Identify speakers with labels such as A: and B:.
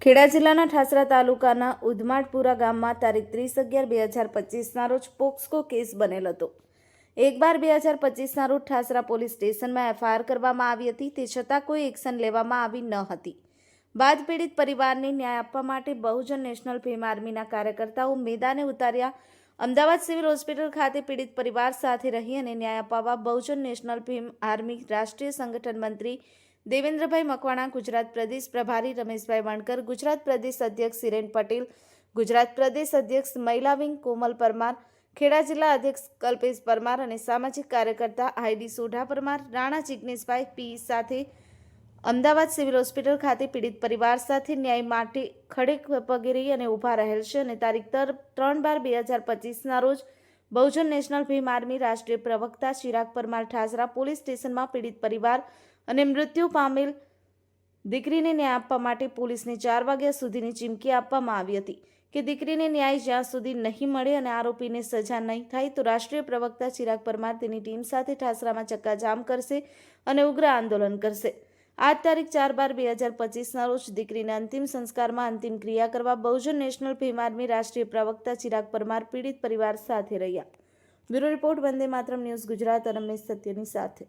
A: ખેડા જિલ્લાના ઠાસરા તાલુકાના ઉધમાટપુરા ગામમાં તારીખ 30/11/2025ના રોજ પોક્સો કેસ બનેલ હતો। 1/12/2025ના રોજ ઠાસરા પોલીસ સ્ટેશનમાં એફઆઈઆર કરવામાં આવી હતી, તે છતાં કોઈ એક્શન લેવામાં આવી ન હતી। બાદ પીડિત પરિવારને ન્યાય આપવા માટે બહુજન નેશનલ ભીમ આર્મીના કાર્યકર્તાઓ મેદાને ઉતાર્યા। અમદાવાદ સિવિલ હોસ્પિટલ ખાતે પીડિત પરિવાર સાથે રહી અને ન્યાય અપાવવા બહુજન નેશનલ ભીમ આર્મી રાષ્ટ્રીય સંગઠન મંત્રી દેવેન્દ્રભાઈ મકવાણા, ગુજરાત પ્રદેશ પ્રભારી રમેશભાઈ વણકર, ગુજરાત પ્રદેશ અધ્યક્ષ હિરેન પટેલ, ગુજરાત પ્રદેશ અધ્યક્ષ મહિલા વિંગ કોમલ પરમાર, ખેડા જિલ્લા અધ્યક્ષ કલ્પેશ પરમાર અને સામાજિક કાર્યકર્તા આઈડી સોઢા પરમાર, રાણા જિગ્નેશભાઈ પી સાથે અમદાવાદ સિવિલ હોસ્પિટલ ખાતે પીડિત પરિવાર સાથે ન્યાય માટે ખડે પગે રહી અને ઊભા રહેલ છે અને તારીખ 3/12/2025ના રોજ બહુજન નેશનલ ભીમ આર્મી રાષ્ટ્રીય પ્રવક્તા ચિરાગ પરમાર ઠાસરા પોલીસ સ્ટેશનમાં પીડિત પરિવાર અને મૃત્યુ પામેલ દીકરીને ન્યાય આપવા માટે પોલીસને 4 વાગ્યા સુધીની ચીમકી આપવામાં આવી હતી કે દીકરીને ન્યાય જ્યાં સુધી નહીં મળે અને આરોપીને સજા નહીં થાય તો રાષ્ટ્રીય પ્રવક્તા ચિરાગ પરમાર તેની ટીમ સાથે ઠાસરામાં ચક્કાજામ કરશે અને ઉગ્ર આંદોલન કરશે। આજ તારીખ 4/12/2025ના રોજ દીકરીના અંતિમ સંસ્કારમાં અંતિમ ક્રિયા કરવા બહુજન નેશનલ ભીમ આર્મી રાષ્ટ્રીય પ્રવક્તા ચિરાગ પરમાર પીડિત પરિવાર સાથે રહ્યા। Bureau report, Vande Mataram news Gujarat, Ramesh સત્યની સાથે।